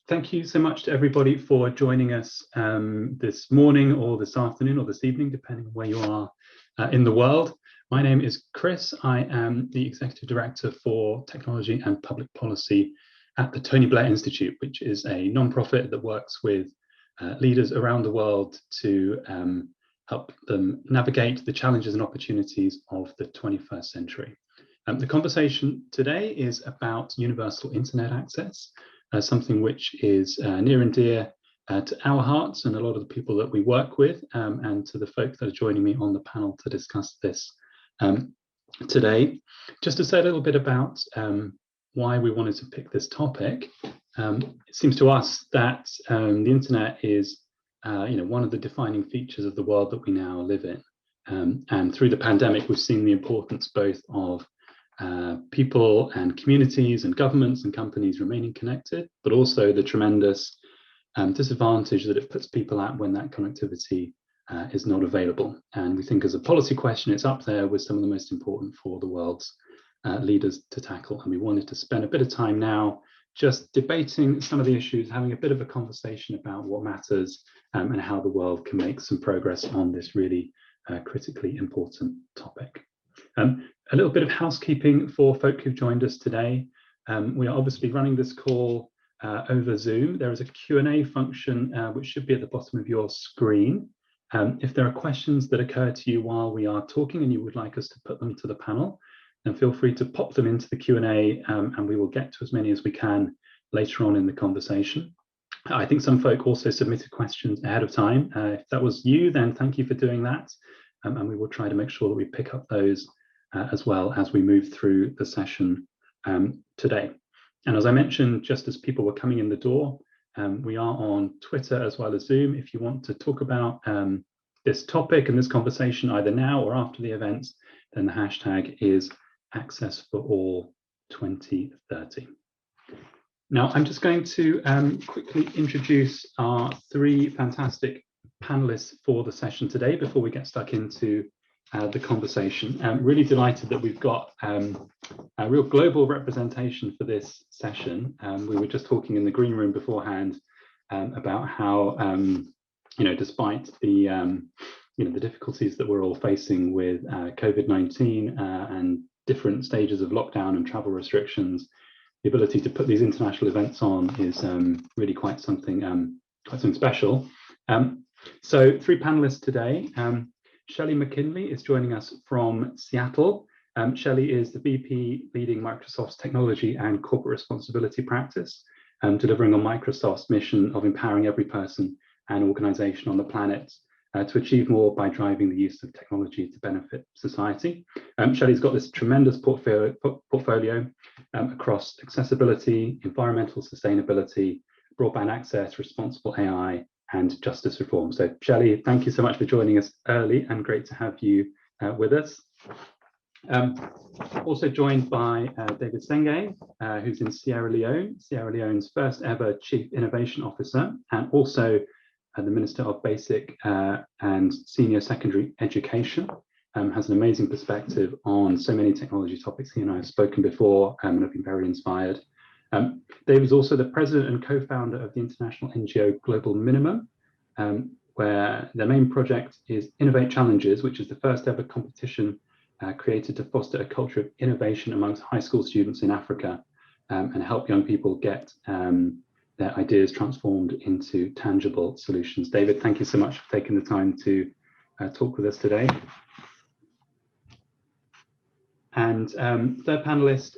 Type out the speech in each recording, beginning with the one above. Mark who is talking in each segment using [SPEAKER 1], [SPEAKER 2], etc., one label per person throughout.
[SPEAKER 1] Thank you so much to everybody for joining us this morning or this afternoon or this evening, depending on where you are in the world. My name is Chris. I am the Executive Director for Technology and Public Policy at the Tony Blair Institute, which is a non-profit that works with leaders around the world to help them navigate the challenges and opportunities of the 21st century. The conversation today is about universal internet access. Something which is near and dear to our hearts and a lot of the people that we work with, and to the folks that are joining me on the panel to discuss this today. Just to say a little bit about why we wanted to pick this topic, it seems to us that the internet is one of the defining features of the world that we now live in. And through the pandemic, we've seen the importance both of people and communities and governments and companies remaining connected, but also the tremendous disadvantage that it puts people at when that connectivity is not available. And we think as a policy question, it's up there with some of the most important for the world's leaders to tackle. And we wanted to spend a bit of time now just debating some of the issues, having a bit of a conversation about what matters and how the world can make some progress on this really critically important topic. A little bit of housekeeping for folk who've joined us today. We are obviously running this call over Zoom. There is a Q&A function which should be at the bottom of your screen. If there are questions that occur to you while we are talking and you would like us to put them to the panel, then feel free to pop them into the Q&A and we will get to as many as we can later on in the conversation. I think some folk also submitted questions ahead of time. If that was you, then thank you for doing that. And we will try to make sure that we pick up those as well as we move through the session today. And as I mentioned, just as people were coming in the door, we are on Twitter as well as Zoom. If you want to talk about this topic and this conversation either now or after the events, then the hashtag is AccessForAll2030. Now, I'm just going to quickly introduce our three fantastic panelists for the session today before we get stuck into the conversation. I'm really delighted that we've got a real global representation for this session. We were just talking in the green room beforehand about how, despite the the difficulties that we're all facing with COVID-19 and different stages of lockdown and travel restrictions, the ability to put these international events on is really quite something special. So three panelists today. Shelley McKinley is joining us from Seattle. Shelley is the VP leading Microsoft's technology and corporate responsibility practice, delivering on Microsoft's mission of empowering every person and organization on the planet to achieve more by driving the use of technology to benefit society. Shelley's got this tremendous portfolio across accessibility, environmental sustainability, broadband access, responsible AI, and justice reform. So Shelley, thank you so much for joining us early and great to have you with us. Also joined by David Senge, who's in Sierra Leone, Sierra Leone's first ever Chief Innovation Officer, and also the Minister of Basic and Senior Secondary Education. Has an amazing perspective on so many technology topics. He and I have spoken before and have been very inspired. Dave is also the president and co-founder of the international NGO Global Minimum, where their main project is Innovate Challenges, which is the first ever competition created to foster a culture of innovation amongst high school students in Africa and help young people get their ideas transformed into tangible solutions. David, thank you so much for taking the time to talk with us today. And third panelist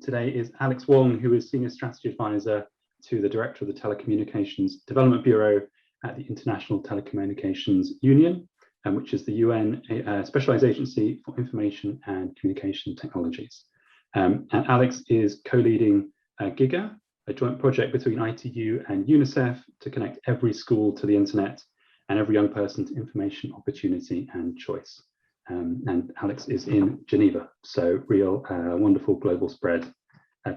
[SPEAKER 1] today is Alex Wong, who is Senior Strategy Advisor to the Director of the Telecommunications Development Bureau at the International Telecommunications Union, which is the UN Specialized Agency for Information and Communication Technologies. And Alex is co-leading GIGA, a joint project between ITU and UNICEF to connect every school to the internet and every young person to information, opportunity and choice. And Alex is in Geneva, so real wonderful global spread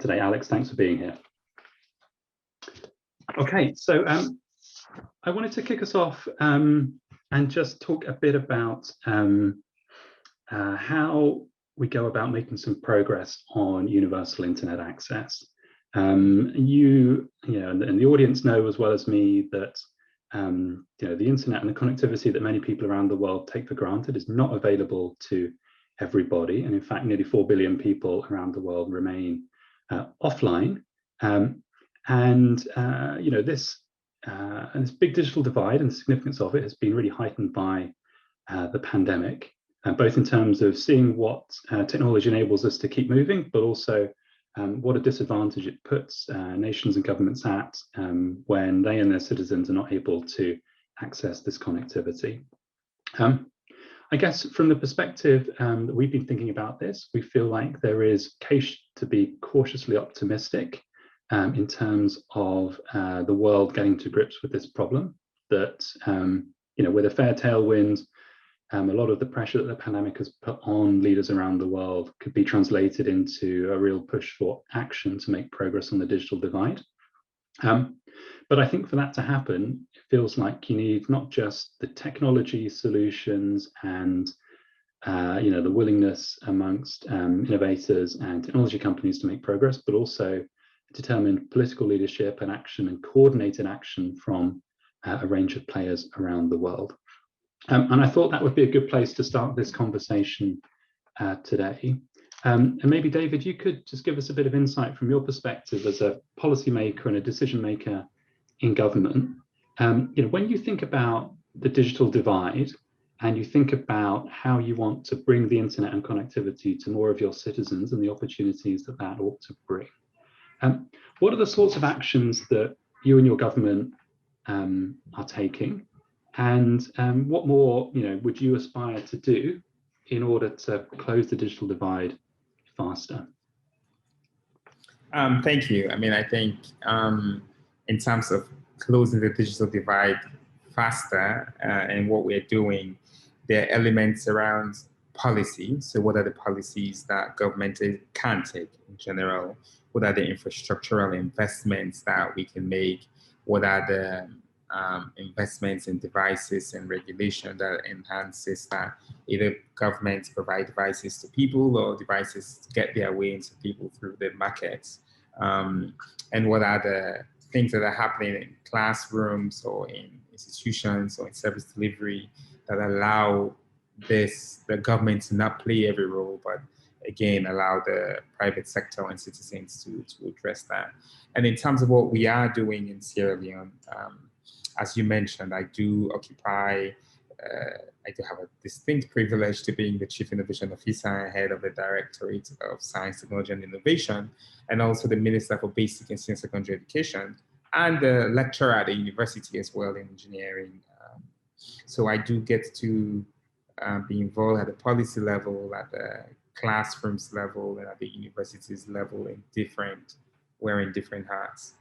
[SPEAKER 1] today. Alex, thanks for being here. Okay, so I wanted to kick us off and just talk a bit about how we go about making some progress on universal internet access. And the audience know as well as me that the internet and the connectivity that many people around the world take for granted is not available to everybody. And in fact, nearly 4 billion people around the world remain offline. This big digital divide and the significance of it has been really heightened by the pandemic, both in terms of seeing what technology enables us to keep moving, but also what a disadvantage it puts nations and governments at when they and their citizens are not able to access this connectivity. I guess from the perspective that we've been thinking about this, we feel like there is case to be cautiously optimistic in terms of the world getting to grips with this problem, that with a fair tailwind, a lot of the pressure that the pandemic has put on leaders around the world could be translated into a real push for action to make progress on the digital divide. But I think for that to happen, it feels like you need not just the technology solutions and the willingness amongst innovators and technology companies to make progress, but also determined political leadership and action and coordinated action from a range of players around the world. And I thought that would be a good place to start this conversation today. And maybe, David, you could just give us a bit of insight from your perspective as a policymaker and a decision maker in government. When you think about the digital divide and you think about how you want to bring the internet and connectivity to more of your citizens and the opportunities that that ought to bring, what are the sorts of actions that you and your government are taking? And what more, would you aspire to do in order to close the digital divide faster?
[SPEAKER 2] Thank you. I mean, I think in terms of closing the digital divide faster and what we're doing, there are elements around policy. So what are the policies that government can take in general? What are the infrastructural investments that we can make? What are the investments in devices and regulation that enhances that either governments provide devices to people or devices get their way into people through the markets? And what are the things that are happening in classrooms or in institutions or in service delivery that allow the government to not play every role, but again, allow the private sector and citizens to address that. And in terms of what we are doing in Sierra Leone, as you mentioned, I do have a distinct privilege to being the Chief Innovation Officer and head of the Directorate of Science, Technology and Innovation, and also the Minister for Basic and Senior Secondary Education, and the lecturer at the university as well in engineering. So I do get to be involved at the policy level, at the classrooms level, and at the universities level wearing different hats.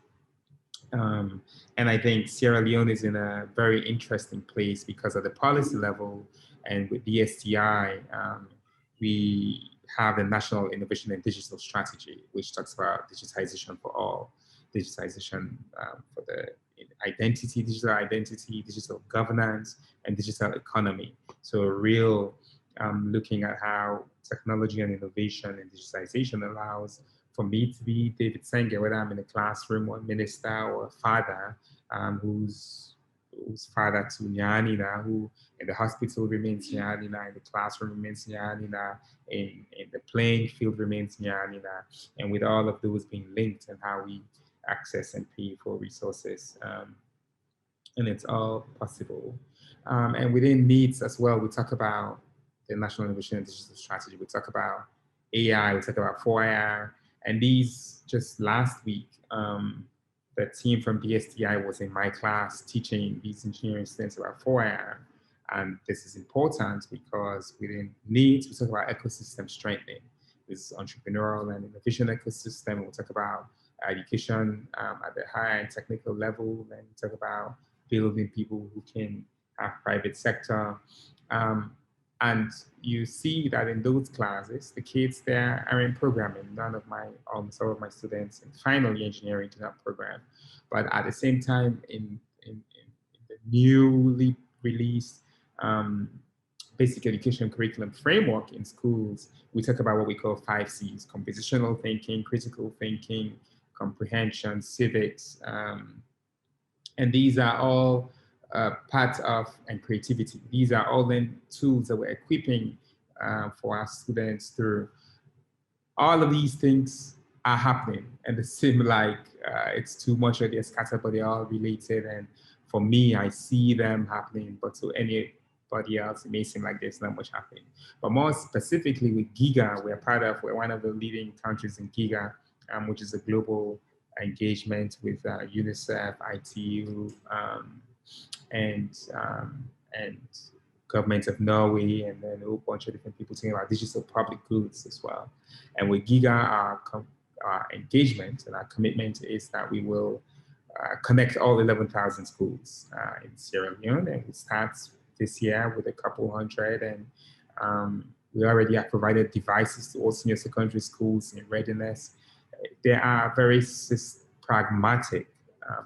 [SPEAKER 2] And I think Sierra Leone is in a very interesting place because at the policy level and with the STI, we have the National Innovation and Digital Strategy, which talks about digitization for all, digitization for the digital identity, digital governance, and digital economy. So a real looking at how technology and innovation and digitization allows for me to be David Senge, whether I'm in a classroom or a minister or a father who's father to Nyanina, who in the hospital remains Nyanina, in the classroom remains Nyanina, in the playing field remains Nyanina, and with all of those being linked and how we access and pay for resources. And it's all possible. And within needs as well, we talk about the National Innovation and Digital Strategy, we talk about AI, we talk about 4IR, and these just last week, the team from BSTI was in my class teaching these engineering students about 4IR. And this is important because within needs, we talk about ecosystem strengthening, this entrepreneurial and innovation ecosystem. We'll talk about education at the higher and technical level, and we talk about building people who can have private sector. And you see that in those classes, the kids there are in programming. Almost all of my students in final year engineering do not program. But at the same time, in the newly released basic education curriculum framework in schools, we talk about what we call 5 C's: compositional thinking, critical thinking, comprehension, civics, and these are all part of, and creativity. These are all then tools that we're equipping for our students through. All of these things are happening, and they seem like it's too much or they're scattered, but they're all related. And for me, I see them happening, but to anybody else, it may seem like there's not much happening. But more specifically with GIGA, we're one of the leading countries in GIGA, which is a global engagement with UNICEF, ITU, and government of Norway, and then a whole bunch of different people talking about digital public goods as well. And with GIGA, our engagement and our commitment is that we will connect all 11,000 schools in Sierra Leone, and we start this year with a couple hundred, and we already have provided devices to all senior secondary schools in readiness. There are very pragmatic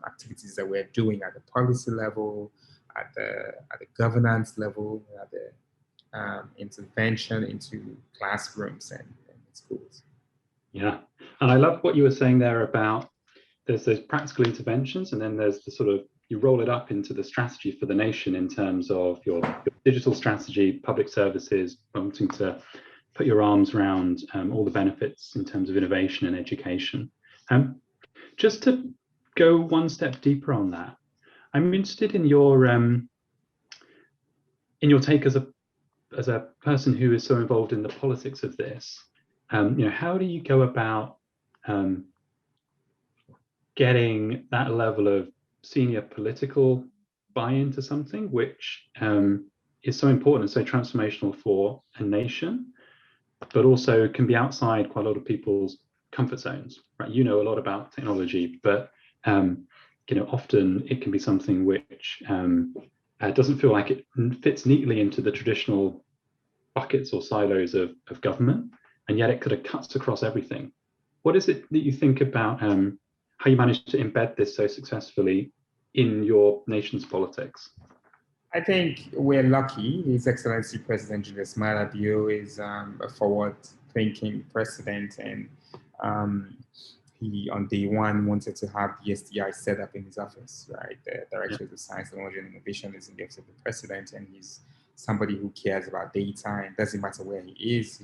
[SPEAKER 2] activities that we're doing at the policy level, at the governance level, at the intervention into classrooms and schools.
[SPEAKER 1] Yeah, and I love what you were saying there about there's those practical interventions, and then there's the sort of, you roll it up into the strategy for the nation in terms of your digital strategy, public services, wanting to put your arms around all the benefits in terms of innovation and education. Just to go one step deeper on that, I'm interested in your take as a person who is so involved in the politics of this. How do you go about getting that level of senior political buy-in to something which is so important and so transformational for a nation, but also can be outside quite a lot of people's comfort zones, right? You know a lot about technology, but often it can be something which doesn't feel like it fits neatly into the traditional buckets or silos of government, and yet it kind of cuts across everything. What is it that you think about how you managed to embed this so successfully in your nation's politics?
[SPEAKER 2] I think we're lucky. His Excellency President Julius Maada Bio is a forward-thinking president, and he, on day one, wanted to have the SDI set up in his office, right? The Director of Science, Technology, and Innovation is in the office of the president, and he's somebody who cares about data, and doesn't matter where he is.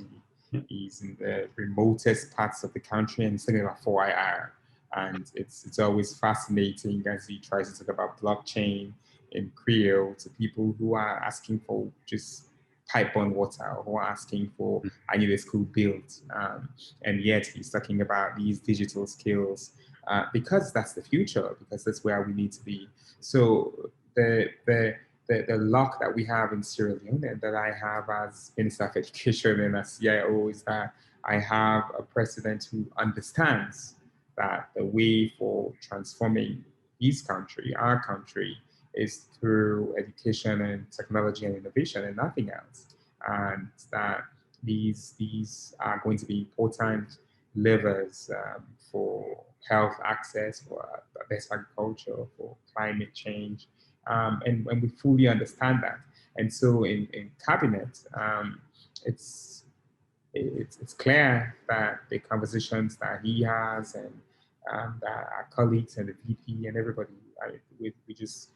[SPEAKER 2] He's in the remotest parts of the country, and he's thinking about 4IR. And it's always fascinating as he tries to talk about blockchain in Creole to people who are asking for just pipe-borne water, or who are asking for, I need a school built. And yet he's talking about these digital skills because that's the future, because that's where we need to be. So the luck that we have in Sierra Leone, and that I have as Minister of Education and as CIO, is that I have a president who understands that the way for transforming his country, our country, is through education and technology and innovation and nothing else. And that these are going to be important levers for health access, for best agriculture, for climate change. And when we fully understand that. And so in cabinet, it's clear that the conversations that he has and that our colleagues and the VP and everybody, we just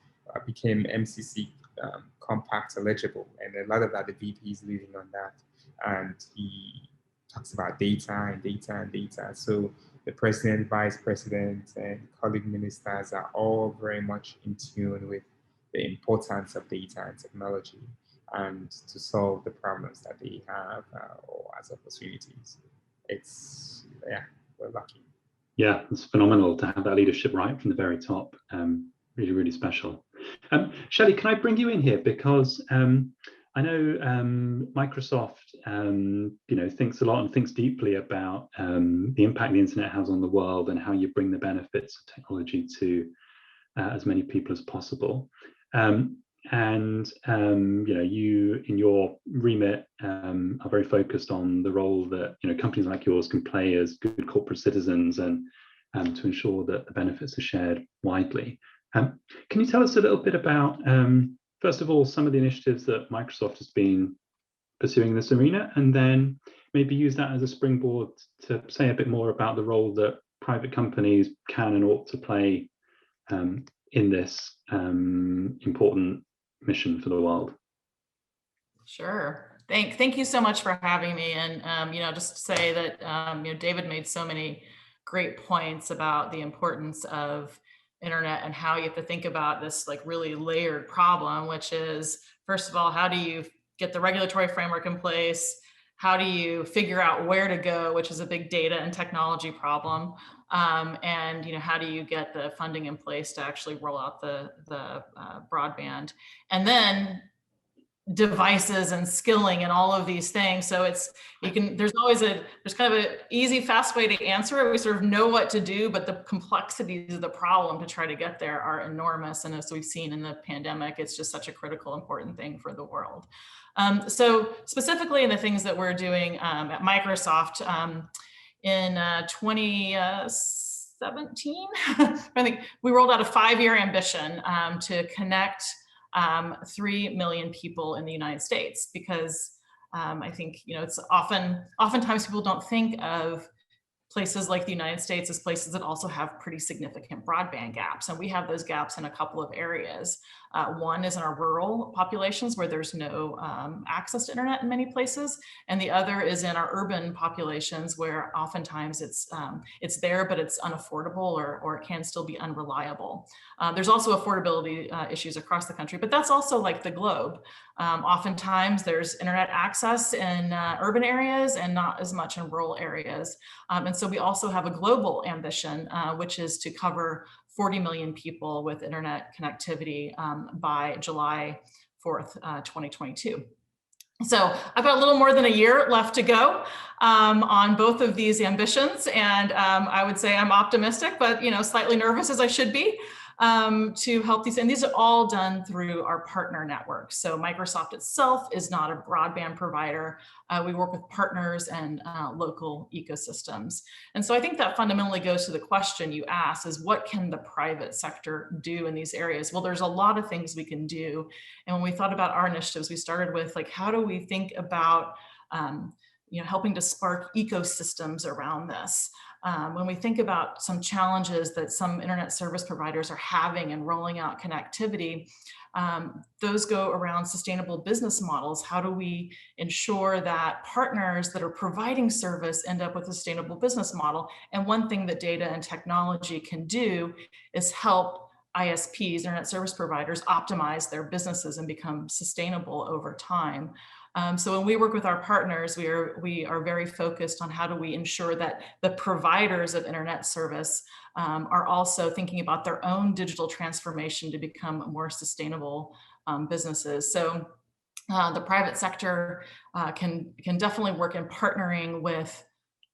[SPEAKER 2] became MCC compact eligible, and a lot of that the VP is leading on that, and he talks about data and data and data. So the president, vice president, and colleague ministers are all very much in tune with the importance of data and technology, and to solve the problems that they have or as opportunities. We're lucky.
[SPEAKER 1] Yeah, it's phenomenal to have that leadership right from the very top. Really, really special. Shelley, can I bring you in here, because I know Microsoft, thinks a lot and thinks deeply about the impact the internet has on the world, and how you bring the benefits of technology to as many people as possible. You in your remit are very focused on the role that companies like yours can play as good corporate citizens, and to ensure that the benefits are shared widely. Can you tell us a little bit about, first of all, some of the initiatives that Microsoft has been pursuing in this arena, and then maybe use that as a springboard to say a bit more about the role that private companies can and ought to play in this important mission for the world?
[SPEAKER 3] Sure. Thank you so much for having me. And just to say that David made so many great points about the importance of internet and how you have to think about this like really layered problem, which is, first of all, how do you get the regulatory framework in place? How do you figure out where to go, which is a big data and technology problem? And how do you get the funding in place to actually roll out the broadband? And then devices and skilling and all of these things. So there's kind of an easy, fast way to answer it. We sort of know what to do, but the complexities of the problem to try to get there are enormous. And as we've seen in the pandemic, it's just such a critical, important thing for the world. So specifically in the things that we're doing at Microsoft in 2017, I think we rolled out a 5-year ambition to connect 3 million people in the United States, because I think it's oftentimes people don't think of places like the United States as places that also have pretty significant broadband gaps, and we have those gaps in a couple of areas. One is in our rural populations where there's no access to internet in many places, and the other is in our urban populations where oftentimes it's there, but it's unaffordable or it can still be unreliable. There's also affordability issues across the country, but that's also like the globe. Oftentimes there's internet access in urban areas and not as much in rural areas. And so we also have a global ambition, which is to cover 40 million people with internet connectivity by July 4th, 2022. So I've got a little more than a year left to go on both of these ambitions. And I would say I'm optimistic, but slightly nervous, as I should be, to help these. And these are all done through our partner network. So Microsoft itself is not a broadband provider. We work with partners and local ecosystems. And so I think that fundamentally goes to the question you asked, is what can the private sector do in these areas? Well, there's a lot of things we can do. And when we thought about our initiatives, we started with like, how do we think about helping to spark ecosystems around this? When we think about some challenges that some internet service providers are having in rolling out connectivity, those go around sustainable business models. How do we ensure that partners that are providing service end up with a sustainable business model? And one thing that data and technology can do is help ISPs, internet service providers, optimize their businesses and become sustainable over time. So when we work with our partners, we are very focused on how do we ensure that the providers of internet service are also thinking about their own digital transformation to become more sustainable businesses. So the private sector can definitely work in partnering with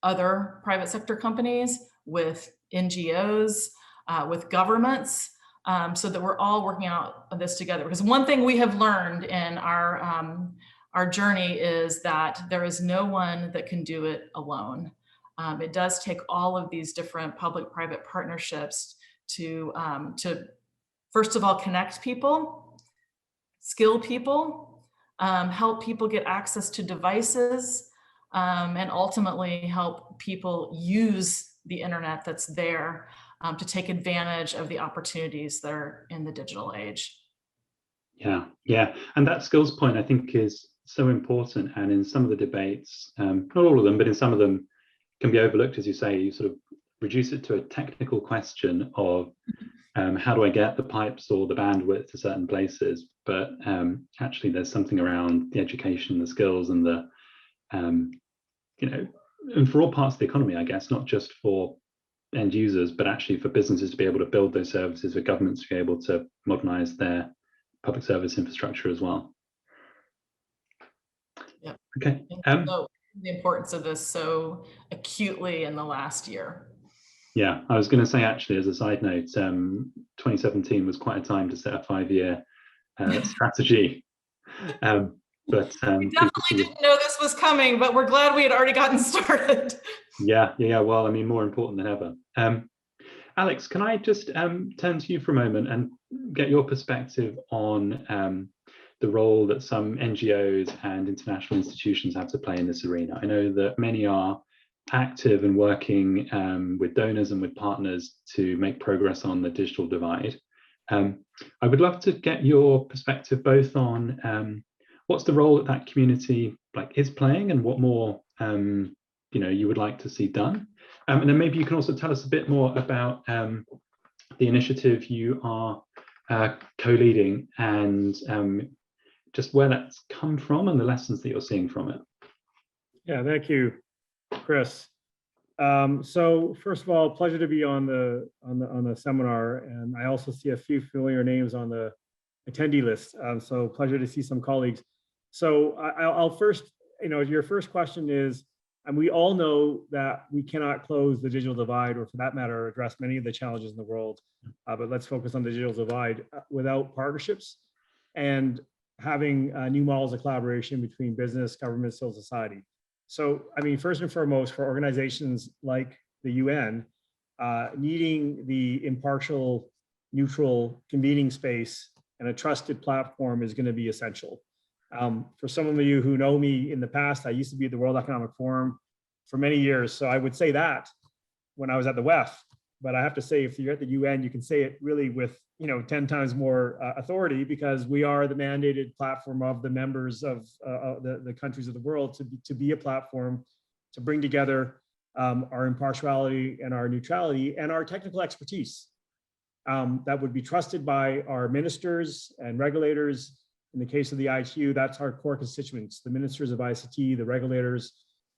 [SPEAKER 3] other private sector companies, with NGOs, with governments, so that we're all working out this together. Because one thing we have learned in our journey is that there is no one that can do it alone. It does take all of these different public-private partnerships to first of all, connect people, skill people, help people get access to devices, and ultimately help people use the internet that's there to take advantage of the opportunities that are in the digital age.
[SPEAKER 1] Yeah. And that skills point, I think, is so important. And in some of the debates, not all of them, but in some of them can be overlooked, as you say. You sort of reduce it to a technical question of how do I get the pipes or the bandwidth to certain places? But actually, there's something around the education, the skills, and the, and for all parts of the economy, I guess, not just for end users, but actually for businesses to be able to build those services, for governments to be able to modernize their public service infrastructure as well.
[SPEAKER 3] Yeah.
[SPEAKER 1] Okay.
[SPEAKER 3] So the importance of this so acutely in the last year.
[SPEAKER 1] Yeah, I was going to say, actually, as a side note, 2017 was quite a time to set a 5-year strategy. But we
[SPEAKER 3] definitely didn't know this was coming, but we're glad we had already gotten started.
[SPEAKER 1] Yeah. Well, I mean, more important than ever. Alex, can I just turn to you for a moment and get your perspective on the role that some NGOs and international institutions have to play in this arena? I know that many are active and working with donors and with partners to make progress on the digital divide. I would love to get your perspective both on what's the role that community is playing and what more you would like to see done. And then maybe you can also tell us a bit more about the initiative you are co-leading and just where that's come from and the lessons that you're seeing from it.
[SPEAKER 4] Yeah, thank you, Chris. So first of all, pleasure to be on the seminar, and I also see a few familiar names on the attendee list. So pleasure to see some colleagues. So I'll first, your first question is, and we all know that we cannot close the digital divide, or for that matter, address many of the challenges in the world. But let's focus on the digital divide without partnerships and having new models of collaboration between business, government, civil society. So, I mean, first and foremost, for organizations like the UN, needing the impartial, neutral convening space and a trusted platform is going to be essential. For some of you who know me in the past, I used to be at the World Economic Forum for many years. So I would say that when I was at the WEF, but I have to say, if you're at the UN, you can say it really with 10 times more authority, because we are the mandated platform of the members of the countries of the world to be a platform to bring together our impartiality and our neutrality and our technical expertise that would be trusted by our ministers and regulators. In the case of the ITU, that's our core constituents, the ministers of ICT, the regulators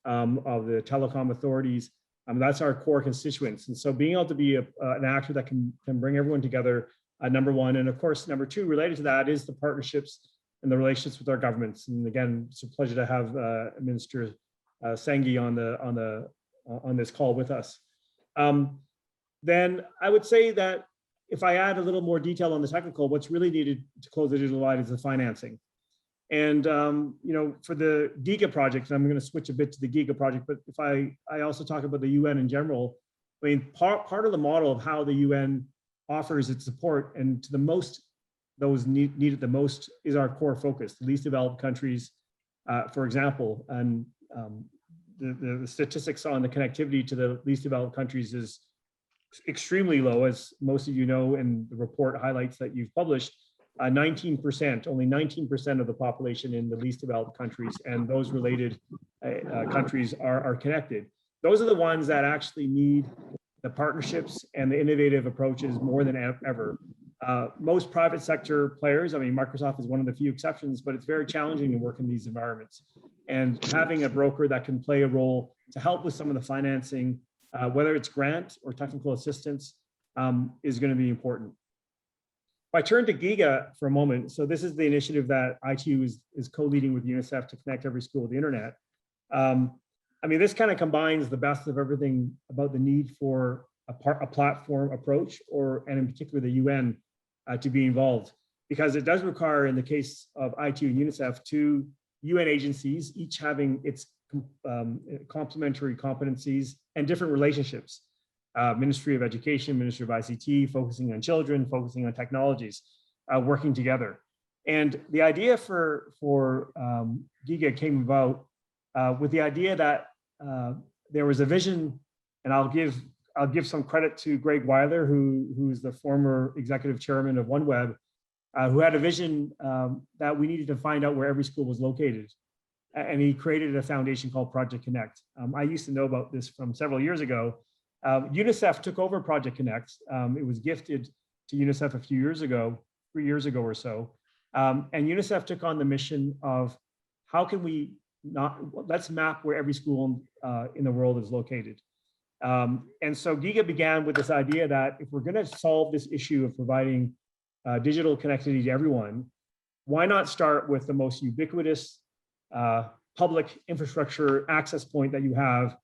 [SPEAKER 4] of the telecom authorities. That's our core constituents. And so being able to be an actor that can bring everyone together, number one. And of course, number two, related to that is the partnerships and the relationships with our governments. And again, it's a pleasure to have Minister Sengi on this call with us. Then I would say that if I add a little more detail on the technical, what's really needed to close the digital divide is the financing. And for the GIGA project, and I'm going to switch a bit to the GIGA project, but if I also talk about the UN in general, I mean, part of the model of how the UN offers its support and to the most, those needed the most, is our core focus, the least developed countries, for example. And the statistics on the connectivity to the least developed countries is extremely low, as most of you know, and the report highlights that you've published. 19%, only 19% of the population in the least developed countries and those related countries are connected. Those are the ones that actually need the partnerships and the innovative approaches more than ever. Most private sector players, I mean, Microsoft is one of the few exceptions, but it's very challenging to work in these environments. And having a broker that can play a role to help with some of the financing, whether it's grant or technical assistance, is going to be important. If I turn to GIGA for a moment, so this is the initiative that ITU is co-leading with UNICEF to connect every school with the internet. I mean, this kind of combines the best of everything about the need for a platform approach, and in particular the UN to be involved, because it does require, in the case of ITU and UNICEF, two UN agencies, each having its complementary competencies and different relationships. Ministry of Education, Ministry of ICT, focusing on children, focusing on technologies, working together. And the idea for GIGA came about with the idea that there was a vision, and I'll give some credit to Greg Weiler, who's the former executive chairman of OneWeb, who had a vision that we needed to find out where every school was located. And he created a foundation called Project Connect. I used to know about this from several years ago. UNICEF took over Project Connect. It was gifted to UNICEF a few years ago, 3 years ago or so. And UNICEF took on the mission of how can we let's map where every school in the world is located. And so GIGA began with this idea that if we're going to solve this issue of providing digital connectivity to everyone, why not start with the most ubiquitous public infrastructure access point that you have,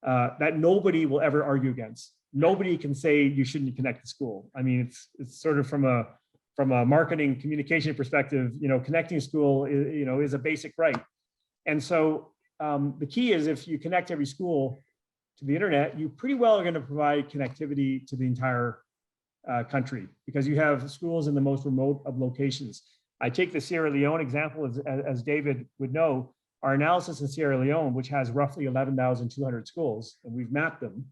[SPEAKER 4] that nobody will ever argue against. Nobody can say you shouldn't connect to school. I mean, it's sort of from a marketing communication perspective, connecting school is a basic right. And so the key is, if you connect every school to the internet, you pretty well are going to provide connectivity to the entire country, because you have schools in the most remote of locations. I take the Sierra Leone example, as David would know. our analysis in Sierra Leone, which has roughly 11,200 schools, and we've mapped them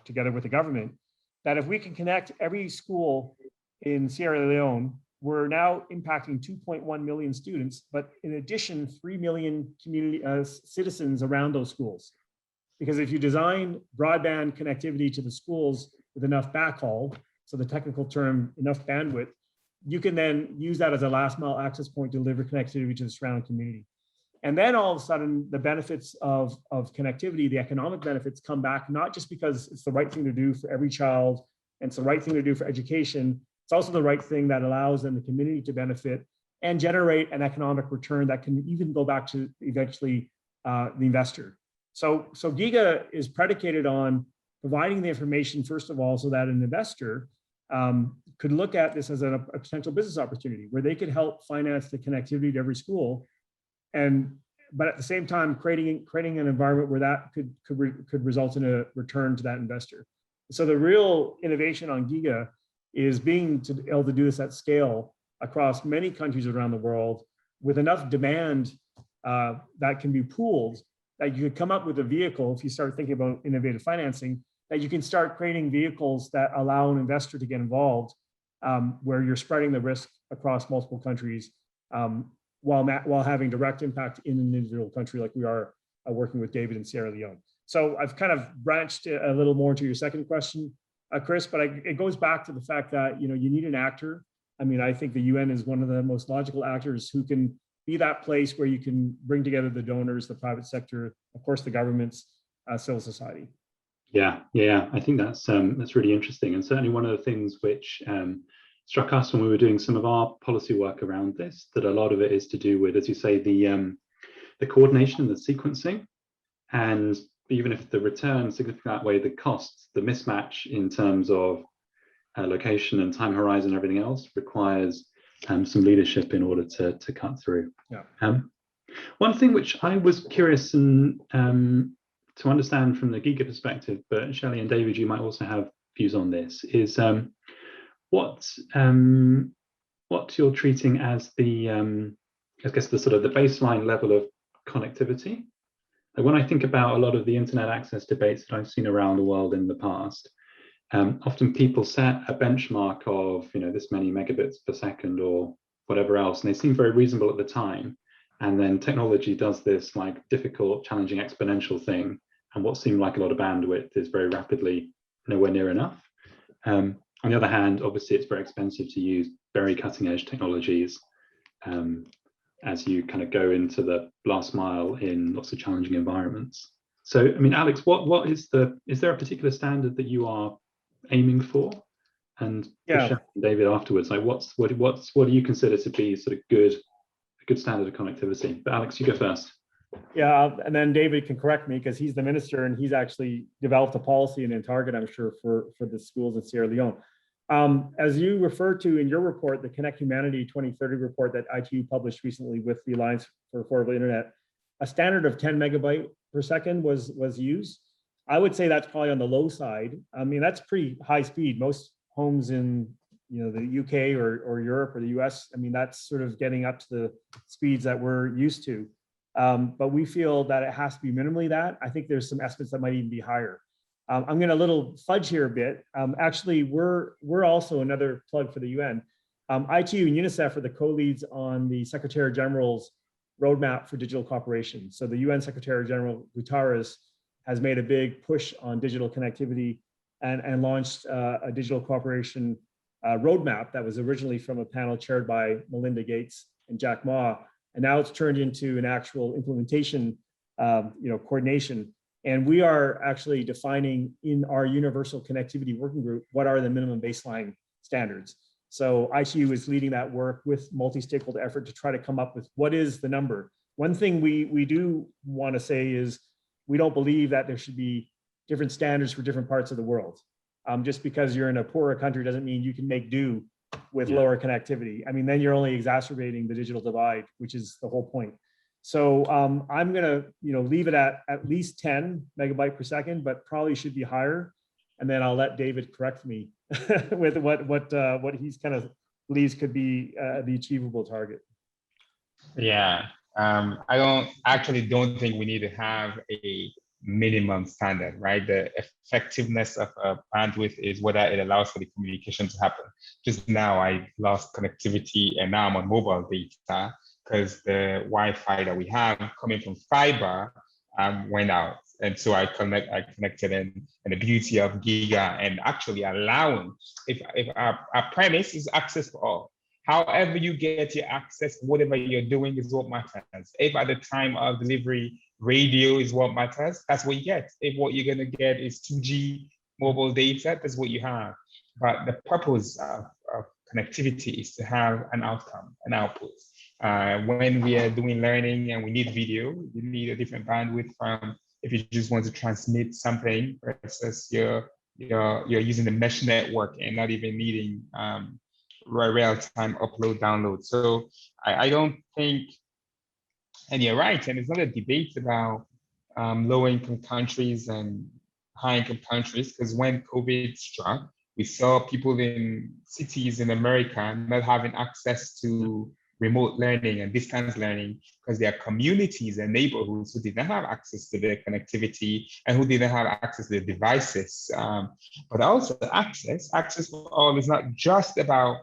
[SPEAKER 4] together with the government, that if we can connect every school in Sierra Leone, we're now impacting 2.1 million students, but in addition, 3 million community citizens around those schools. Because if you design broadband connectivity to the schools with enough backhaul, so the technical term, enough bandwidth, you can then use that as a last mile access point to deliver connectivity to the surrounding community. And then all of a sudden, the benefits of connectivity, the economic benefits come back, not just because it's the right thing to do for every child, and it's the right thing to do for education, it's also the right thing that allows them the community to benefit and generate an economic return that can even go back to eventually the investor. So GIGA is predicated on providing the information, first of all, so that an investor could look at this as a potential business opportunity where they could help finance the connectivity to every school, but at the same time creating an environment where that could result in a return to that investor. So the real innovation on GIGA is being able to do this at scale across many countries around the world with enough demand that can be pooled, that you could come up with a vehicle, if you start thinking about innovative financing, that you can start creating vehicles that allow an investor to get involved, where you're spreading the risk across multiple countries while having direct impact in an individual country like we are working with David in Sierra Leone. So I've kind of branched a little more to your second question, Chris, but it goes back to the fact that you need an actor. I mean, I think the UN is one of the most logical actors who can be that place where you can bring together the donors, the private sector, of course, the governments, civil society.
[SPEAKER 1] Yeah. I think that's really interesting, and certainly one of the things which struck us when we were doing some of our policy work around this, that a lot of it is to do with, as you say, the coordination and the sequencing, and even if the return significant that way, the costs, the mismatch in terms of location and time horizon and everything else requires some leadership in order to cut through.
[SPEAKER 4] Yeah.
[SPEAKER 1] One thing which I was curious and to understand from the GIGA perspective, but Shelley and David, you might also have views on this, is what you're treating as the I guess the sort of the baseline level of connectivity. Like when I think about a lot of the internet access debates that I've seen around the world in the past, often people set a benchmark of this many megabits per second or whatever else, and they seem very reasonable at the time. And then technology does this like difficult, challenging exponential thing, and what seemed like a lot of bandwidth is very rapidly nowhere near enough. On the other hand, obviously, it's very expensive to use very cutting-edge technologies as you kind of go into the last mile in lots of challenging environments. So, I mean, Alex, is there a particular standard that you are aiming for? And
[SPEAKER 4] yeah,
[SPEAKER 1] David, afterwards, like what do you consider to be sort of a good standard of connectivity? But Alex, you go first.
[SPEAKER 4] Yeah, and then David can correct me because he's the minister and he's actually developed a policy and a target, I'm sure, for the schools in Sierra Leone. As you referred to in your report, the Connect Humanity 2030 report that ITU published recently with the Alliance for Affordable Internet, a standard of 10 megabyte per second was used. I would say that's probably on the low side. I mean, that's pretty high speed. Most homes in the UK or Europe or the US, I mean, that's sort of getting up to the speeds that we're used to. But we feel that it has to be minimally that. I think there's some estimates that might even be higher. I'm going to a little fudge here a bit. Actually, we're also another plug for the UN. ITU and UNICEF are the co-leads on the Secretary General's roadmap for digital cooperation. So the UN Secretary General Guterres has made a big push on digital connectivity and launched a digital cooperation roadmap that was originally from a panel chaired by Melinda Gates and Jack Ma. And now it's turned into an actual implementation, coordination. And we are actually defining in our universal connectivity working group, what are the minimum baseline standards. So ITU is leading that work with multi-stakeholder effort to try to come up with what is the number. One thing we do want to say is we don't believe that there should be different standards for different parts of the world. Just because you're in a poorer country doesn't mean you can make do with lower connectivity. I mean, then you're only exacerbating the digital divide, which is the whole point. So I'm going to leave it at least 10 megabyte per second, but probably should be higher. And then I'll let David correct me with what he's kind of believes could be the achievable target.
[SPEAKER 2] Yeah, I actually don't think we need to have a minimum standard, right? The effectiveness of a bandwidth is whether it allows for the communication to happen. Just now I lost connectivity and now I'm on mobile data because the Wi-Fi that we have coming from fiber went out. And so I connected in, and the beauty of GIGA and actually allowing, if our premise is access for all, however you get your access, whatever you're doing is what matters. If at the time of delivery, radio is what matters, that's what you get. If what you're gonna get is 2G mobile data, that's what you have. But the purpose of connectivity is to have an outcome, an output. When we are doing learning and we need video, you need a different bandwidth from if you just want to transmit something versus you're using the mesh network and not even needing real-time upload, download. So I don't think, and you're right, and it's not a debate about low-income countries and high-income countries, because when COVID struck, we saw people in cities in America not having access to remote learning and distance learning because there are communities and neighborhoods who didn't have access to their connectivity and who didn't have access to the devices. But also access for all is not just about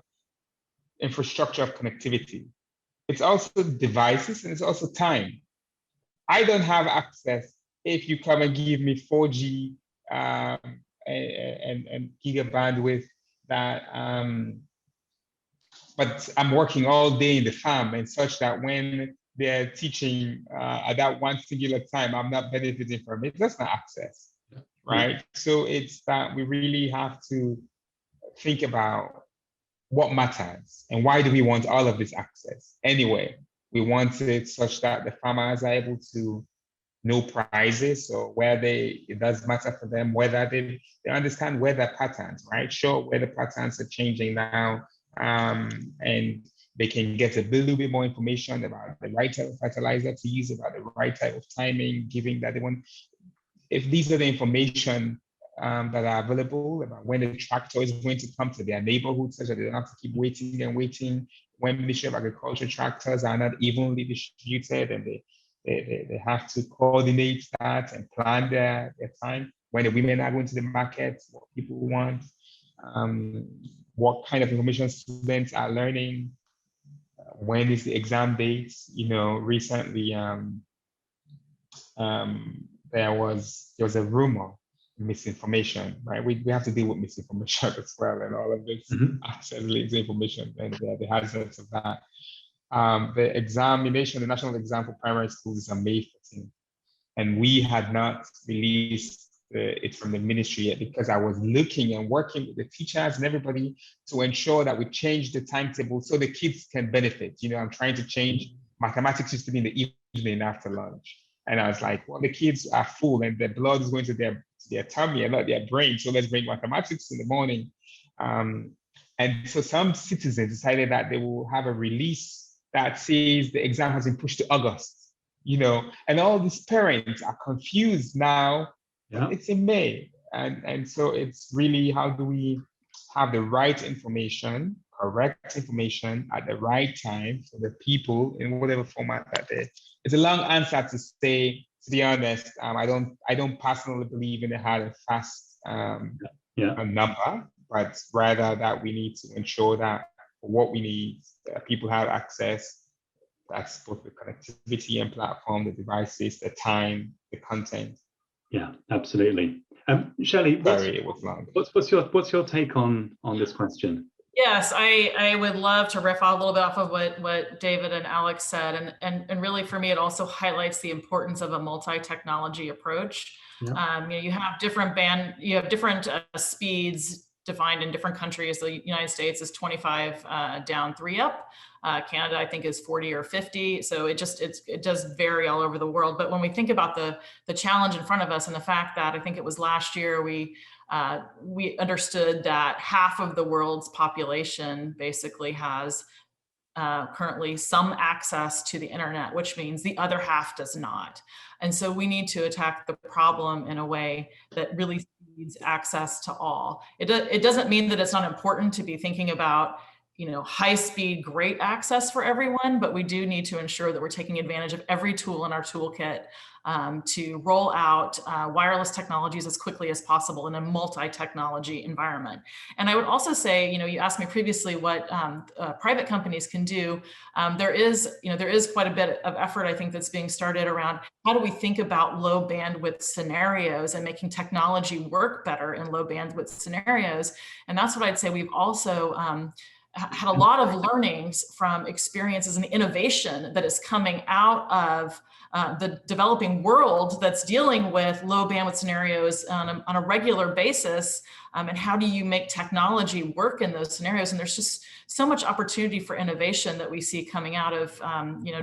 [SPEAKER 2] infrastructure of connectivity. It's also devices and it's also time. I don't have access if you come and give me 4G and giga bandwidth that, but I'm working all day in the farm and such that when they're teaching at that one singular time, I'm not benefiting from it. That's not access, right? So it's that we really have to think about what matters and why do we want all of this access anyway. We want it such that the farmers are able to know prices or where it does matter for them, whether they understand weather patterns, right? Sure, weather patterns are changing now, and they can get a little bit more information about the right type of fertilizer to use, about the right type of timing, giving that they want. If these are the information that are available about when the tractor is going to come to their neighborhood, such that they don't have to keep waiting and waiting, when Ministry of Agriculture tractors are not evenly distributed and they have to coordinate that and plan their time, when the women are going to the market, what people want, what kind of information students are learning, when is the exam date. You know, recently there was a rumor, misinformation, right? We have to deal with misinformation as well, and all of this access linked information and the hazards of that. The examination, the national exam for primary schools is on May 14th, and we had not released it from the ministry yet because I was looking and working with the teachers and everybody to ensure that we change the timetable so the kids can benefit. You know, I'm trying to change mathematics used to be in the evening after lunch. And I was like, well, the kids are full and their blood is going to their tummy and not their brain. So let's bring mathematics in the morning. And so some citizens decided that they will have a release that says the exam has been pushed to August, you know, and all these parents are confused now. Yeah. It's in May. And so it's really, how do we have the right information, correct information at the right time for the people in whatever format that they. It's a long answer to say, to be honest, I don't personally believe in a hard and fast number, but rather that we need to ensure that what we need, people have access. That's both the connectivity and platform, the devices, the time, the content.
[SPEAKER 1] Yeah, absolutely. Shelley, what's your take on this question?
[SPEAKER 3] Yes, I would love to riff a little bit off of what David and Alex said, and really for me it also highlights the importance of a multi-technology approach. Yeah. You have different speeds defined in different countries. The United States is 25 down, 3 up. Canada, I think, is 40 or 50. So it does vary all over the world. But when we think about the challenge in front of us and the fact that I think it was last year we understood that half of the world's population basically has currently some access to the internet, which means the other half does not. And so we need to attack the problem in a way that really needs access to all. It doesn't mean that it's not important to be thinking about, high-speed, great access for everyone, but we do need to ensure that we're taking advantage of every tool in our toolkit to roll out wireless technologies as quickly as possible in a multi-technology environment. And I would also say, you asked me previously what private companies can do. There is quite a bit of effort, I think, that's being started around how do we think about low bandwidth scenarios and making technology work better in low bandwidth scenarios. And that's what I'd say we've also had a lot of learnings from experiences and innovation that is coming out of the developing world that's dealing with low bandwidth scenarios on a regular basis. And how do you make technology work in those scenarios? And there's just so much opportunity for innovation that we see coming out of,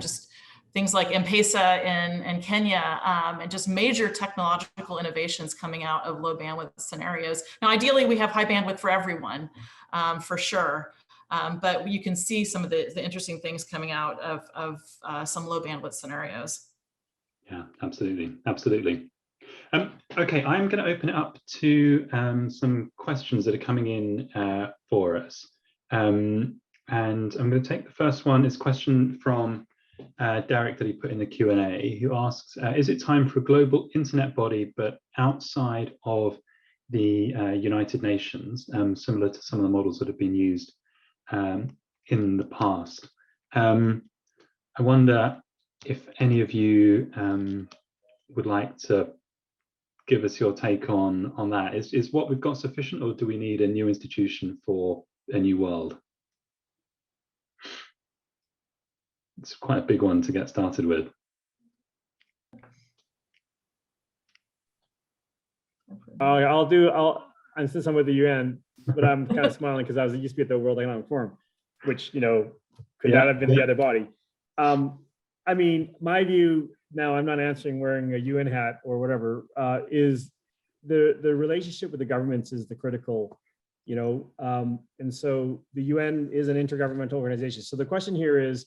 [SPEAKER 3] just things like M-Pesa in Kenya, and just major technological innovations coming out of low bandwidth scenarios. Now, ideally, we have high bandwidth for everyone, for sure. But you can see some of the interesting things coming out of some low bandwidth scenarios.
[SPEAKER 1] Yeah, absolutely, absolutely. Okay, I'm going to open it up to some questions that are coming in for us. And I'm going to take the first one. It's a question from Derek that he put in the Q&A, who asks, is it time for a global internet body, but outside of the United Nations, similar to some of the models that have been used in the past? I wonder if any of you would like to give us your take on that. Is what we've got sufficient, or do we need a new institution for a new world? It's quite a big one to get started with.
[SPEAKER 4] And since I'm with the UN, but I'm kind of smiling because I used to be at the World Economic Forum, which, could not have been the other body. I mean, my view, now I'm not answering wearing a UN hat or whatever, is the relationship with the governments is the critical, and so the UN is an intergovernmental organization. So the question here is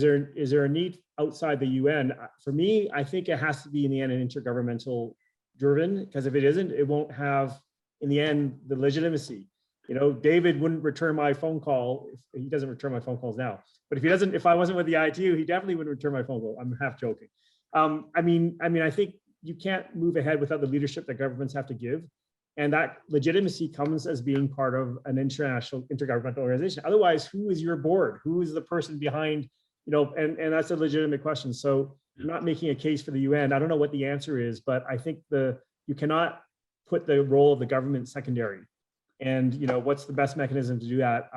[SPEAKER 4] there a need outside the UN? For me, I think it has to be in the end an intergovernmental driven, because if it isn't, it won't have, in the end, the legitimacy. David wouldn't return my phone call. He doesn't return my phone calls now, but if I wasn't with the ITU, he definitely wouldn't return my phone call. I'm half joking. I mean, I think you can't move ahead without the leadership that governments have to give. And that legitimacy comes as being part of an international intergovernmental organization. Otherwise, who is your board? Who is the person behind, and that's a legitimate question. So I'm not making a case for the UN. I don't know what the answer is, but I think you cannot put the role of the government secondary. And what's the best mechanism to do that?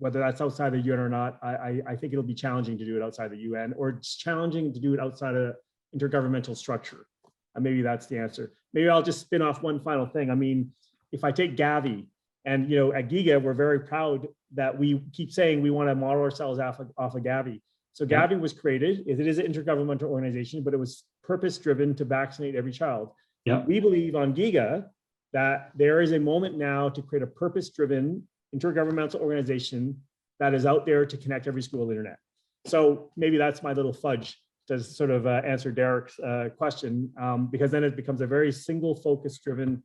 [SPEAKER 4] Whether that's outside the UN or not, I think it'll be challenging to do it outside the UN, or it's challenging to do it outside of intergovernmental structure. And maybe that's the answer. Maybe I'll just spin off one final thing. I mean, if I take Gavi, and at GIGA, we're very proud that we keep saying we want to model ourselves off of Gavi. So Gavi was created, it is an intergovernmental organization, but it was purpose-driven to vaccinate every child.
[SPEAKER 1] Yeah.
[SPEAKER 4] We believe on GIGA that there is a moment now to create a purpose-driven intergovernmental organization that is out there to connect every school to the internet. So maybe that's my little fudge to sort of answer Derek's question, because then it becomes a very single focus-driven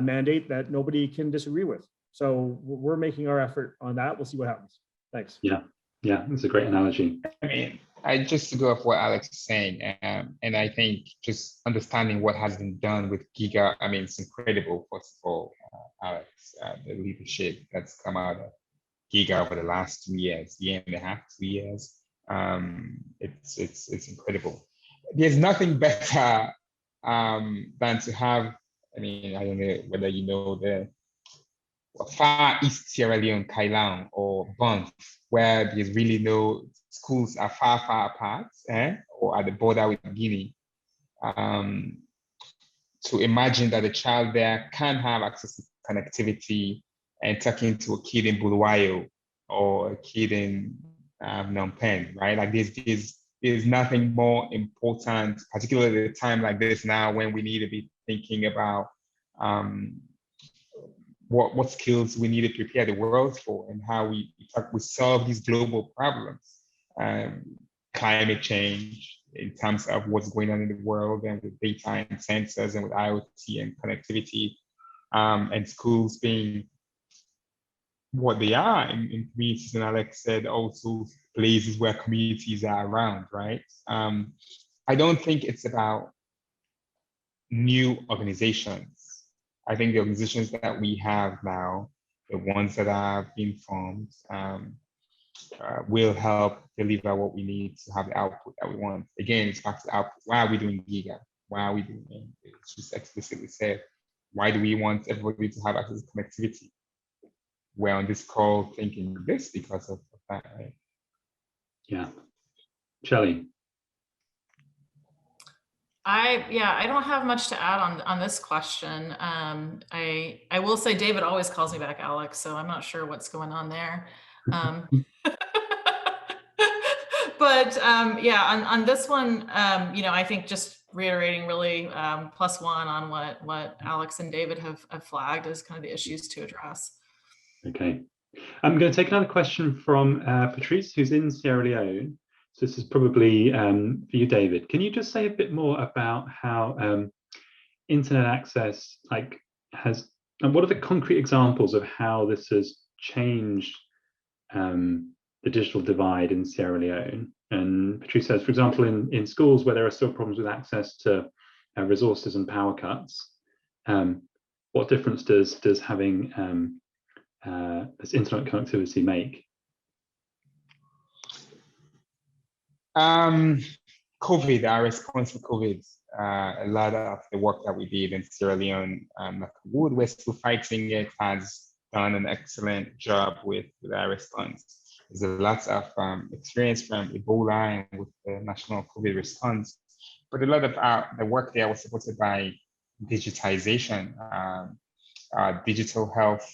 [SPEAKER 4] mandate that nobody can disagree with. So we're making our effort on that. We'll see what happens. Thanks.
[SPEAKER 1] Yeah, that's a great analogy.
[SPEAKER 2] I mean, just to go off what Alex is saying, and I think just understanding what has been done with GIGA, I mean, it's incredible, first of all, Alex, the leadership that's come out of GIGA over the last 2 years, year and a half, 2 years. It's incredible. There's nothing better than to have, I mean, I don't know whether you know the Far East Sierra Leone, Kailan, or Banff, where there's really no schools are far apart, or at the border with Guinea. To imagine that a child there can have access to connectivity and talking to a kid in Bulawayo or a kid in Phnom Penh, right? Like there's nothing more important, particularly at a time like this now when we need to be thinking about what skills we need to prepare the world for and how we solve these global problems. Climate change in terms of what's going on in the world, and with data and sensors and with IoT and connectivity, and schools being what they are in communities, and Alex said also places where communities are around, right? I don't think it's about new organizations. I think the organizations that we have now, the ones that have been formed, will help deliver what we need to have the output that we want. Again, it's back to the output. Why are we doing GIGA? Why are we doing it? It's just explicitly said. Why do we want everybody to have access to connectivity? We're on this call thinking this because of that, right?
[SPEAKER 1] Yeah. Shelley.
[SPEAKER 3] I don't have much to add on this question. I will say David always calls me back Alex, so I'm not sure what's going on there. But yeah, on this one, I think just reiterating really +1 on what Alex and David have flagged as kind of the issues to address.
[SPEAKER 1] Okay. I'm going to take another question from Patrice, who's in Sierra Leone. So this is probably for you, David. Can you just say a bit more about how internet access has, and what are the concrete examples of how this has changed the digital divide in Sierra Leone? And Patrice says, for example, in schools where there are still problems with access to resources and power cuts, what difference does having this internet connectivity make?
[SPEAKER 2] COVID, our response to COVID, a lot of the work that we did in Sierra Leone, we're still fighting it, has done an excellent job with our response. There's a lot of experience from Ebola and with the national COVID response, but a lot of the work there was supported by digitization, digital health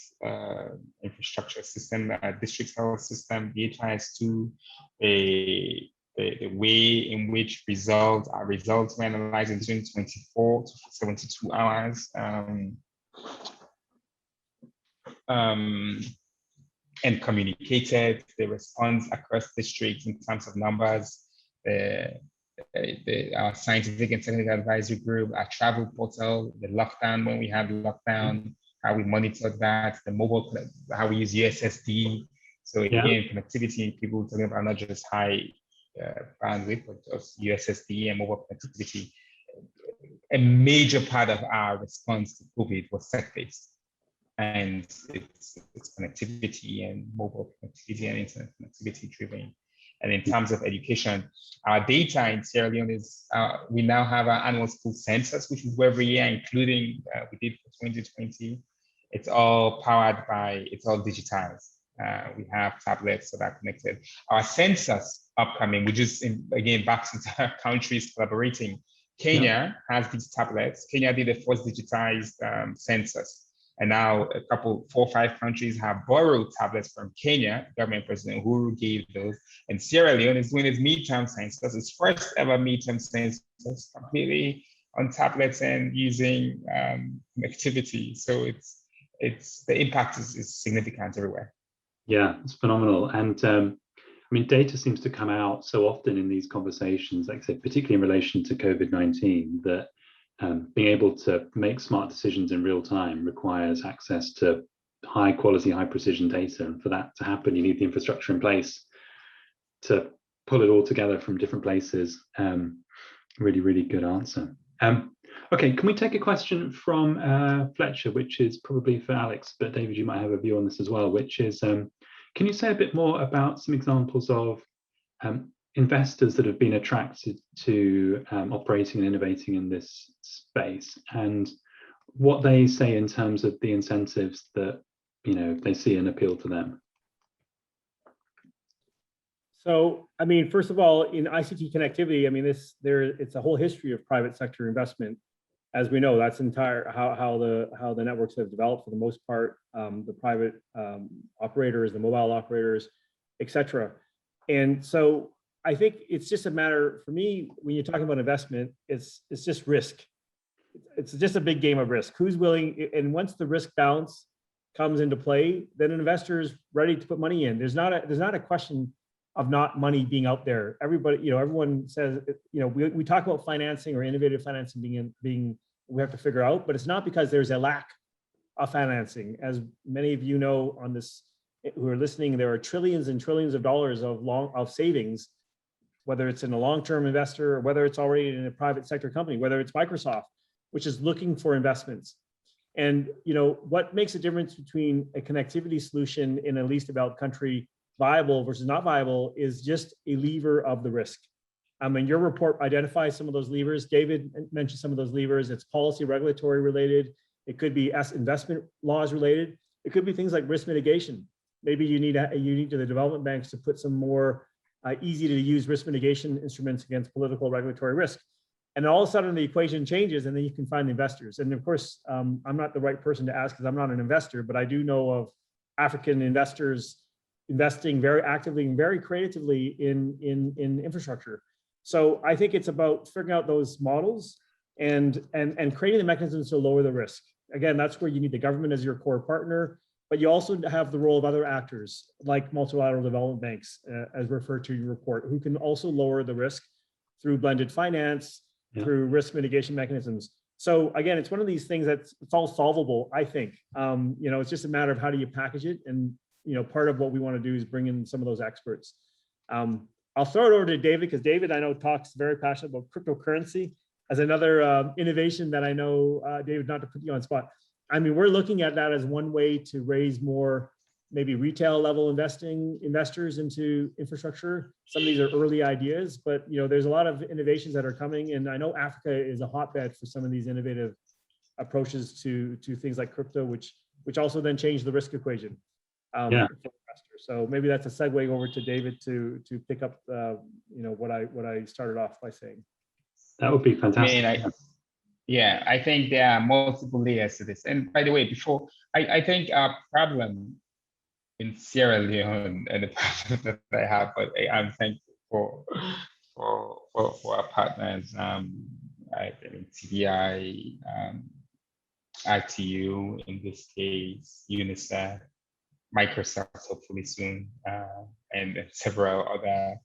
[SPEAKER 2] infrastructure system, district health system, DHIS2, the way in which results were analyzed in between 24 to 72 hours. And communicated the response across districts in terms of numbers, our scientific and technical advisory group, our travel portal, the lockdown, when we had lockdown, how we monitored that, the mobile, how we use USSD. So again, connectivity, people talking about not just high bandwidth, but just USSD and mobile connectivity. A major part of our response to COVID was tech-based. And it's connectivity and mobile connectivity and internet connectivity driven. And in terms of education, our data in Sierra Leone is, we now have our annual school census, which is every year, including we did for 2020. It's all powered by, it's all digitized. We have tablets that are connected. Our census upcoming, which is, again, back to our countries collaborating. Kenya has these tablets. Kenya did the first digitized census. And now 4 or 5 countries have borrowed tablets from Kenya. Government President Uhuru gave those. And Sierra Leone is doing its midterm census, its first ever midterm census, completely on tablets and using connectivity. So it's the impact is significant everywhere.
[SPEAKER 1] Yeah, it's phenomenal. And I mean, data seems to come out so often in these conversations, like I said, particularly in relation to COVID-19, that being able to make smart decisions in real time requires access to high quality, high precision data. And for that to happen, you need the infrastructure in place to pull it all together from different places. Really, really good answer. Okay, can we take a question from Fletcher, which is probably for Alex, but David, you might have a view on this as well, which is, can you say a bit more about some examples of investors that have been attracted to operating and innovating in this space, and what they say in terms of the incentives that they see and appeal to them?
[SPEAKER 4] So, I mean, first of all, in ICT connectivity, I mean, it's a whole history of private sector investment. As we know, that's how the networks have developed for the most part, the private operators, the mobile operators, etc. And so I think it's just a matter, for me, when you're talking about investment, it's just risk. It's just a big game of risk. Who's willing, and once the risk balance comes into play, then an investor is ready to put money in. There's not a question of not money being out there. Everybody, everyone says, we talk about financing or innovative financing being we have to figure out, but it's not because there's a lack of financing. As many of you know on this who are listening, there are trillions and trillions of dollars of savings, whether it's in a long-term investor or whether it's already in a private sector company, whether it's Microsoft, which is looking for investments. And what makes a difference between a connectivity solution in a least developed country viable versus not viable is just a lever of the risk. And your report identifies some of those levers. David mentioned some of those levers. It's policy, regulatory related. It could be investment laws related. It could be things like risk mitigation. Maybe you need to the development banks to put some more easy to use risk mitigation instruments against political regulatory risk. And all of a sudden the equation changes, and then you can find the investors. And of course, I'm not the right person to ask because I'm not an investor, but I do know of African investors investing very actively and very creatively in infrastructure. So I think it's about figuring out those models and creating the mechanisms to lower the risk. Again, that's where you need the government as your core partner, but you also have the role of other actors like multilateral development banks, as referred to in your report, who can also lower the risk through blended finance, through risk mitigation mechanisms. So again, it's one of these things it's all solvable, I think. It's just a matter of how do you package it, and part of what we want to do is bring in some of those experts. I'll throw it over to David, because David, I know, talks very passionate about cryptocurrency as another innovation that I know, David, not to put you on the spot. I mean, we're looking at that as one way to raise more maybe retail level investors into infrastructure. Some of these are early ideas, but there's a lot of innovations that are coming, and I know Africa is a hotbed for some of these innovative approaches to things like crypto, which also then change the risk equation. For investors. So maybe that's a segue over to David to pick up what I started off by saying.
[SPEAKER 1] That would be fantastic.
[SPEAKER 2] I think there are multiple layers to this. And by the way, before I think our problem in Sierra Leone and the problem that I have, but I'm thankful for our partners, TBI, ITU in this case, UNICEF, Microsoft hopefully soon, and several other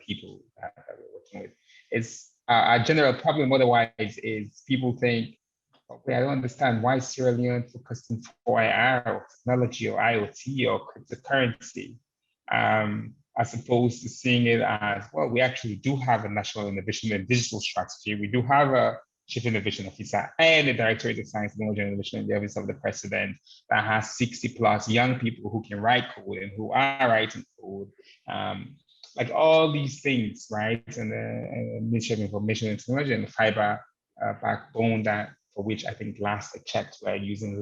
[SPEAKER 2] people that we're working with. It's a general problem otherwise is people think, okay, I don't understand why Sierra Leone focused on 4IR or technology or IoT or cryptocurrency, as opposed to seeing it as, well, we actually do have a national innovation and digital strategy. We do have a Chief Innovation Officer and a Directorate of Science, Technology, and Innovation in the Office of the President that has 60 plus young people who can write code and who are writing code. Like all these things, right? And the Ministry of Information and Technology and the fiber backbone for which I think last I checked, we're using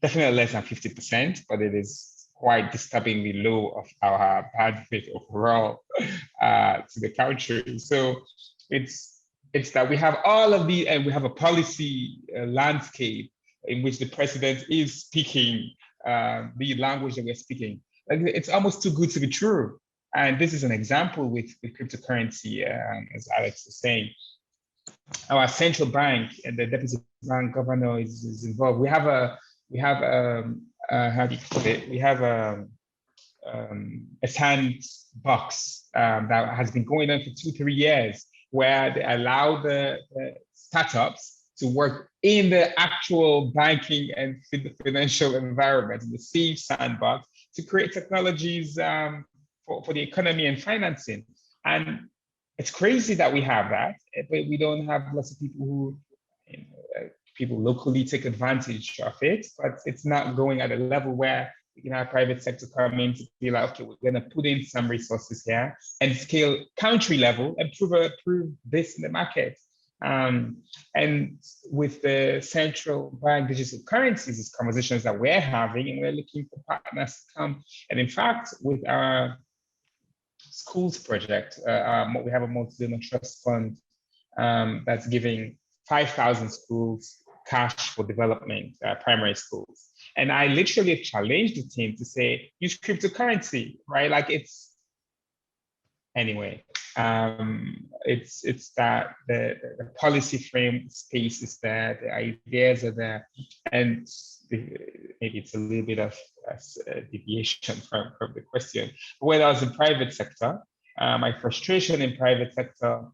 [SPEAKER 2] definitely less than 50%, but it is quite disturbingly low of our bandwidth overall to the country. So it's that we have all of these, and we have a policy landscape in which the president is speaking the language that we're speaking. Like, it's almost too good to be true. And this is an example with cryptocurrency, as Alex was saying. Our central bank and the deputy bank governor is involved. We have how do you call it? We have a sandbox that has been going on for 2-3 years, where they allow the startups to work in the actual banking and financial environment, in the safe sandbox, to create technologies for the economy and financing. And it's crazy that we have that, but we don't have lots of people who, people locally take advantage of it, but it's not going at a level where we can have private sector come in to be like, okay, we're going to put in some resources here and scale country level and prove this in the market. And with the central bank digital currencies, these conversations that we're having, and we're looking for partners to come. And in fact, with our schools project, we have a multi-donor trust fund that's giving 5,000 schools cash for development, primary schools. And I literally challenged the team to say, use cryptocurrency, right? Like anyway, it's that the policy frame space is there, the ideas are there, and maybe it's a little bit of a deviation from the question. When I was in private sector, my frustration in private sector,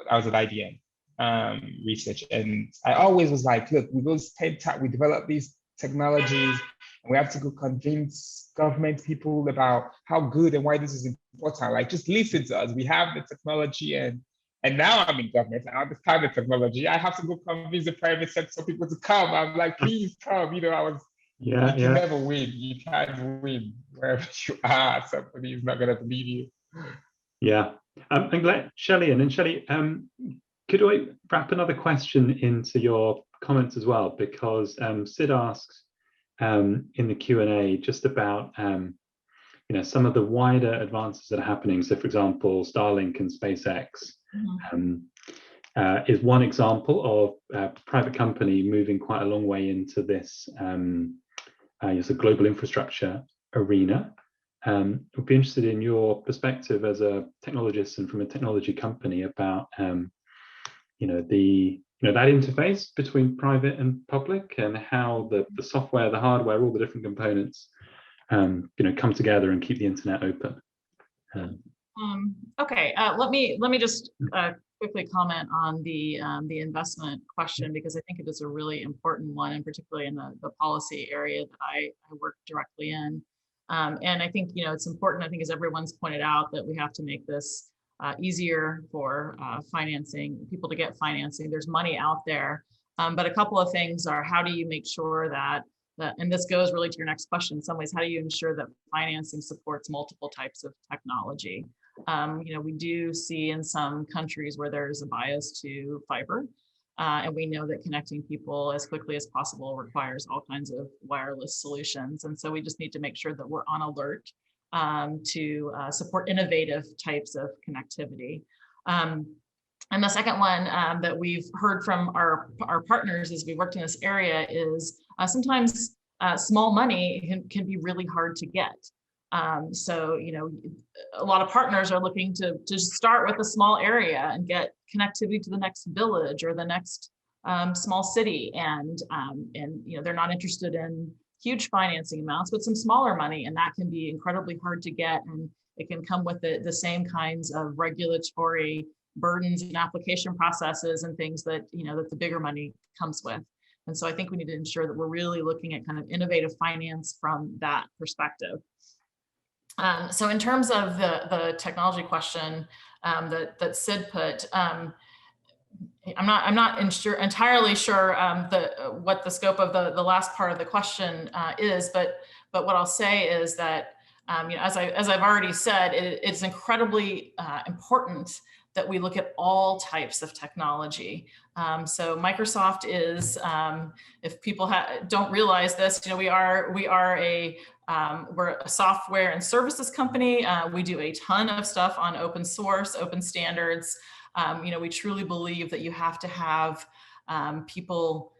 [SPEAKER 2] I was at IBM research, and I always was like, look, we go spend time, we develop these technologies, and we have to go convince government people about how good and why this is important. Like, just listen to us. We have the technology, and now I'm in government. I understand the technology. I have to go convince the private sector people to come. I'm like, please come. You
[SPEAKER 1] Yeah,
[SPEAKER 2] can
[SPEAKER 1] yeah.
[SPEAKER 2] never win. You can't win wherever you are. Somebody is not going to believe you.
[SPEAKER 1] Yeah. I'm glad, Shelley, and then Shelley, could I wrap another question into your comments as well? Because Sid asks in the Q&A just about some of the wider advances that are happening. So, for example, Starlink and SpaceX is one example of a private company moving quite a long way into this global infrastructure arena. Would be interested in your perspective as a technologist and from a technology company about that interface between private and public, and how the software, the hardware, all the different components come together and keep the internet open.
[SPEAKER 3] Okay, let me just quickly comment on the investment question, because I think it is a really important one, and particularly in the policy area that I work directly in. And I think it's important, I think, as everyone's pointed out, that we have to make this easier for people to get financing. There's money out there, but a couple of things are, how do you make sure that, and this goes really to your next question in some ways, how do you ensure that financing supports multiple types of technology? We do see in some countries where there's a bias to fiber, and we know that connecting people as quickly as possible requires all kinds of wireless solutions. And so we just need to make sure that we're on alert to support innovative types of connectivity. And the second one that we've heard from our partners as we worked in this area is sometimes small money can be really hard to get. So, a lot of partners are looking to start with a small area and get connectivity to the next village or the next small city. And they're not interested in huge financing amounts, but some smaller money. And that can be incredibly hard to get. And it can come with the same kinds of regulatory burdens and application processes and things that, that the bigger money comes with. And so I think we need to ensure that we're really looking at kind of innovative finance from that perspective. So in terms of the technology question that Sid put, I'm not entirely sure what the scope of the last part of the question is, but what I'll say is that as I've already said, it's incredibly important that we look at all types of technology. So Microsoft is, if people don't realize this, we're a software and services company. We do a ton of stuff on open source, open standards. We truly believe that you have to have people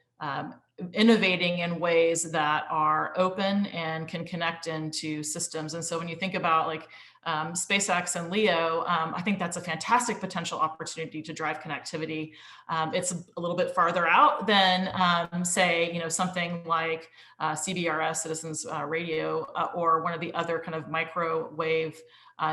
[SPEAKER 3] innovating in ways that are open and can connect into systems. And so when you think about SpaceX and Leo, I think that's a fantastic potential opportunity to drive connectivity. It's a little bit farther out than say, something like CBRS, Citizens Radio, or one of the other kind of microwave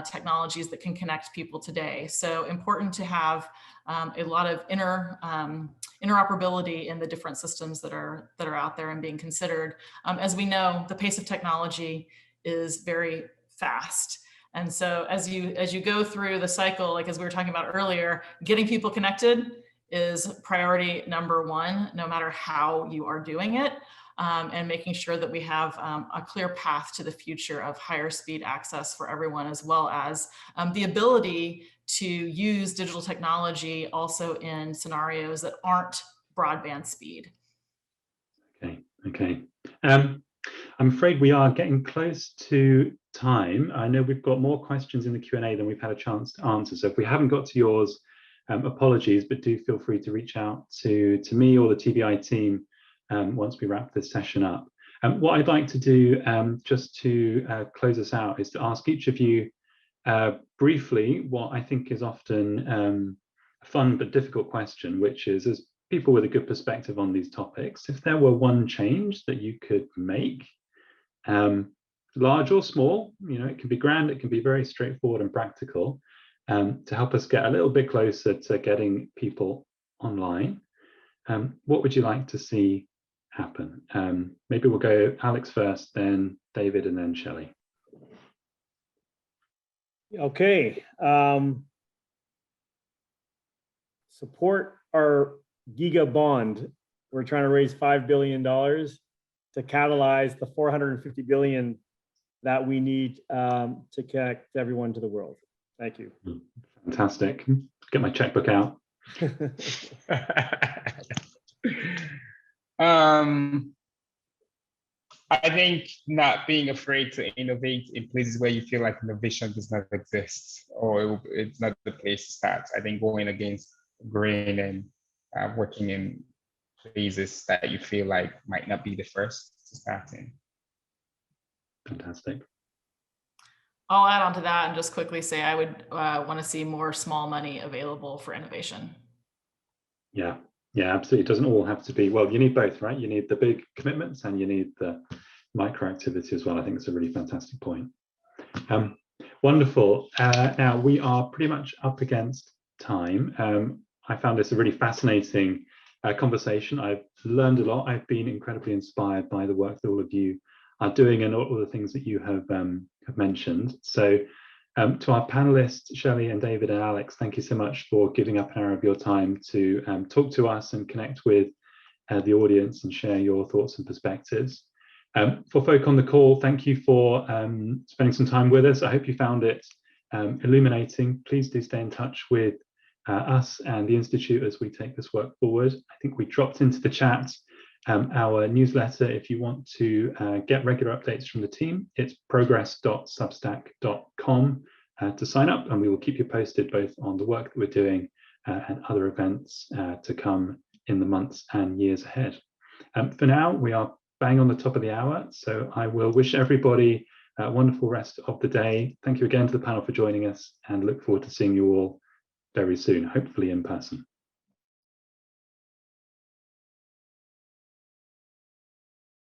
[SPEAKER 3] technologies that can connect people today. So important to have a lot of interoperability in the different systems that are out there and being considered. As we know, the pace of technology is very fast. And so as you go through the cycle, as we were talking about earlier, getting people connected is priority number one, no matter how you are doing it, and making sure that we have a clear path to the future of higher speed access for everyone, as well as the ability to use digital technology also in scenarios that aren't broadband speed.
[SPEAKER 1] Okay. I'm afraid we are getting close to time. I know we've got more questions in the Q&A than we've had a chance to answer. So if we haven't got to yours, apologies, but do feel free to reach out to me or the TBI team once we wrap this session up. What I'd like to do just to close us out is to ask each of you briefly what I think is often a fun but difficult question, which is, as people with a good perspective on these topics, if there were one change that you could make, large or small, it can be grand, it can be very straightforward and practical, to help us get a little bit closer to getting people online, what would you like to see happen. Maybe we'll go Alex first, then David, and then Shelley.
[SPEAKER 4] Okay. Support our GIGA bond. We're trying to raise $5 billion to catalyze the 450 billion that we need to connect everyone to the world. Thank you.
[SPEAKER 1] Fantastic. Get my checkbook out.
[SPEAKER 2] I think not being afraid to innovate in places where you feel like innovation does not exist, or it's not the place to start. I think going against grain and working in places that you feel like might not be the first to start in.
[SPEAKER 1] Fantastic.
[SPEAKER 3] I'll add on to that and just quickly say I would want to see more small money available for innovation.
[SPEAKER 1] Yeah, absolutely. It doesn't all have to be, well, you need both, right? You need the big commitments and you need the micro activity as well. I think it's a really fantastic point. Wonderful. Now we are pretty much up against time. I found this a really fascinating conversation. I've learned a lot. I've been incredibly inspired by the work that all of you are doing and all the things that you have mentioned. So to our panelists, Shelley and David and Alex, thank you so much for giving up an hour of your time to talk to us and connect with the audience and share your thoughts and perspectives. For folk on the call, thank you for spending some time with us. I hope you found it illuminating. Please do stay in touch with us and the Institute as we take this work forward. I think we dropped into the chat our newsletter. If you want to get regular updates from the team, it's progress.substack.com to sign up, and we will keep you posted both on the work that we're doing and other events to come in the months and years ahead. For now, we are bang on the top of the hour, so I will wish everybody a wonderful rest of the day. Thank you again to the panel for joining us, and look forward to seeing you all very soon, hopefully in person.